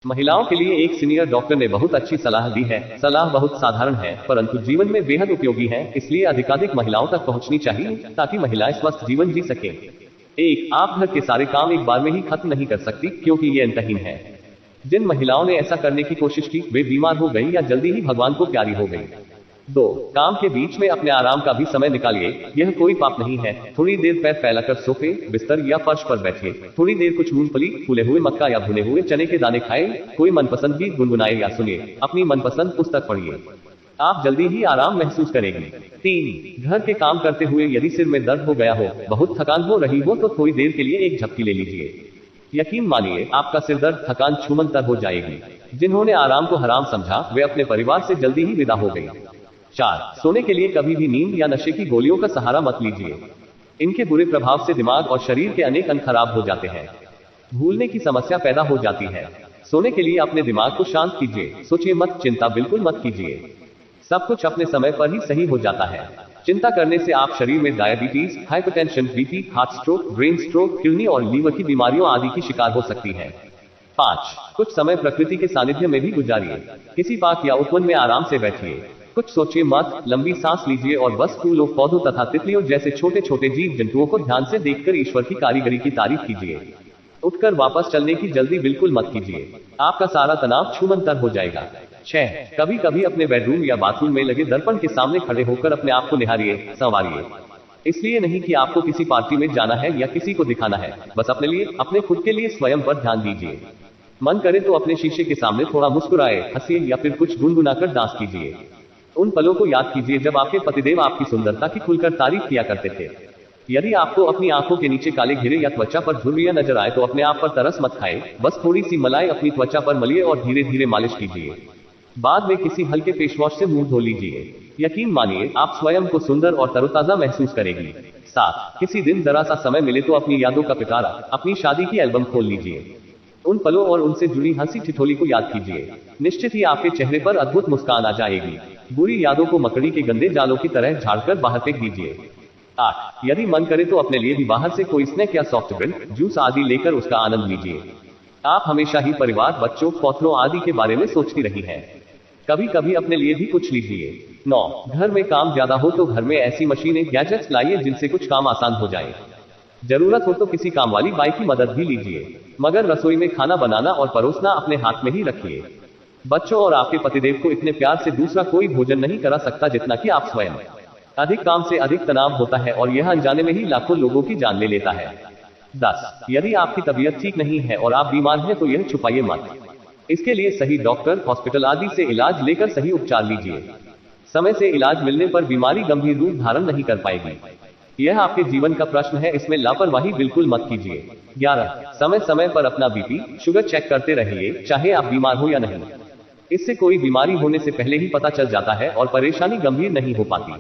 महिलाओं के लिए एक सीनियर डॉक्टर ने बहुत अच्छी सलाह दी है। सलाह बहुत साधारण है परंतु जीवन में बेहद उपयोगी है, इसलिए अधिकाधिक महिलाओं तक पहुंचनी चाहिए ताकि महिलाएं स्वस्थ जीवन जी सकें। एक, आप घर के सारे काम एक बार में ही खत्म नहीं कर सकती क्योंकि ये अंतहीन है। जिन महिलाओं ने ऐसा करने की कोशिश की वे बीमार हो गई या जल्दी ही भगवान को प्यारी हो गई। 2, काम के बीच में अपने आराम का भी समय निकालिए, यह कोई पाप नहीं है। थोड़ी देर पैर फैलाकर सोफे, बिस्तर या फर्श पर बैठिए। थोड़ी देर कुछ मूंगफली, फूले हुए मक्का या भुने हुए चने के दाने खाएं। कोई मनपसंद गीत गुनगुनाए या सुनिए। अपनी मनपसंद पुस्तक पढ़िए, आप जल्दी ही आराम महसूस करेंगे। 3, घर के काम करते हुए यदि सिर में दर्द हो गया हो, बहुत थकान हो रही हो तो थोड़ी देर के लिए एक झपकी ले लीजिए। यकीन मानिए आपका सिर दर्द थकान छूमंतर हो जाएगी। जिन्होंने आराम को हराम समझा वे अपने परिवार से जल्दी ही विदा हो गई। 4, सोने के लिए कभी भी नींद या नशे की गोलियों का सहारा मत लीजिए। इनके बुरे प्रभाव से दिमाग और शरीर के अनेक अंग खराब हो जाते हैं। भूलने की समस्या पैदा हो जाती है। सोने के लिए अपने दिमाग को शांत कीजिए, सोचिए मत, चिंता बिल्कुल मत कीजिए। सब कुछ अपने समय पर ही सही हो जाता है। चिंता करने से आप शरीर में diabetes, hypertension, BP, heart stroke, brain stroke, kidney और लीवर की बीमारियों आदि की शिकार हो सकती है। 5, कुछ समय प्रकृति के सानिध्य में भी गुजारिए। किसी पार्क या उपवन में आराम से बैठिए, कुछ सोचिए मत, लंबी सांस लीजिए और बस फूलों, पौधों तथा तितलियों जैसे छोटे छोटे जीव जंतुओं को ध्यान से देखकर ईश्वर की कारीगरी की तारीफ कीजिए। उठकर वापस चलने की जल्दी बिल्कुल मत कीजिए, आपका सारा तनाव छूमंतर हो जाएगा। 6, कभी कभी अपने बेडरूम या बाथरूम में लगे दर्पण के सामने खड़े होकर अपने आप को निहारिए, संवारिए। इसलिए नहीं कि आपको किसी पार्टी में जाना है या किसी को दिखाना है, बस अपने लिए, अपने खुद के लिए स्वयं पर ध्यान दीजिए। मन करे तो अपने शीशे के सामने थोड़ा मुस्कुराए, हंसिए या फिर कुछ गुनगुनाकर डांस कीजिए। उन पलों को याद कीजिए जब आपके पतिदेव आपकी सुंदरता की खुलकर तारीफ किया करते थे। यदि आपको अपनी आंखों के नीचे काले घेरे या त्वचा पर झुर्रियां नजर आए तो अपने आप पर तरस मत खाए, बस थोड़ी सी मलाई अपनी त्वचा पर मलिए और धीरे धीरे मालिश कीजिए। बाद में किसी हल्के फेस वॉश से मुंह धो लीजिए। यकीन मानिए आप स्वयं को सुंदर और तरोताजा महसूस करेंगी। 7, किसी दिन जरा सा समय मिले तो अपनी यादों का पिटारा, अपनी शादी की एल्बम खोल लीजिए। उन पलों और उनसे जुड़ी हंसी ठिठोली को याद कीजिए, निश्चित ही आपके चेहरे पर अद्भुत मुस्कान आ जाएगी। बुरी यादों को मकड़ी के गंदे जालों की तरह झाड़कर बाहर फेंक दीजिए। 8, यदि मन करे तो अपने लिए भी बाहर से कोई स्नैक या सॉफ्ट ड्रिंक, जूस आदि लेकर उसका आनंद लीजिए। आप हमेशा ही परिवार, बच्चों, पौधों आदि के बारे में सोचती रही हैं, कभी कभी अपने लिए भी कुछ लीजिए। 9, घर में काम ज्यादा हो तो घर में ऐसी मशीनें, गैजेट्स लाइए जिनसे कुछ काम आसान हो जाए। जरूरत हो तो किसी काम वाली बाई की मदद भी लीजिए, मगर रसोई में खाना बनाना और परोसना अपने हाथ में ही रखिए। बच्चों और आपके पतिदेव को इतने प्यार से दूसरा कोई भोजन नहीं करा सकता जितना कि आप स्वयं। अधिक काम से अधिक तनाव होता है और यह अनजाने में ही लाखों लोगों की जान ले लेता है। 10, यदि आपकी तबीयत ठीक नहीं है और आप बीमार हैं तो यह छुपाइए मत। इसके लिए सही डॉक्टर, हॉस्पिटल आदि से इलाज लेकर सही उपचार लीजिए। समय से इलाज मिलने पर बीमारी गंभीर रूप धारण नहीं कर पाएगी। यह आपके जीवन का प्रश्न है, इसमें लापरवाही बिल्कुल मत कीजिए। 11, समय समय पर अपना बीपी, शुगर चेक करते रहिए, चाहे आप बीमार हो या नहीं। इससे कोई बीमारी होने से पहले ही पता चल जाता है और परेशानी गंभीर नहीं हो पाती।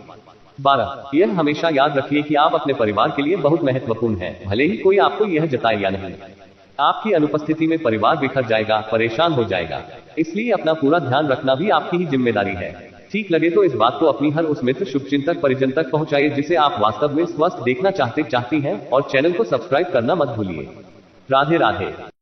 12, यह हमेशा याद रखिए कि आप अपने परिवार के लिए बहुत महत्वपूर्ण हैं, भले ही कोई आपको यह जताए या नहीं। आपकी अनुपस्थिति में परिवार बिखर जाएगा, परेशान हो जाएगा, इसलिए अपना पूरा ध्यान रखना भी आपकी ही जिम्मेदारी है। ठीक लगे तो इस बात को अपनी हर उस मित्र, शुभचिंतक, परिजन तक पहुंचाइए जिसे आप वास्तव में स्वस्थ देखना चाहती हैं और चैनल को सब्सक्राइब करना मत भूलिए। राधे राधे।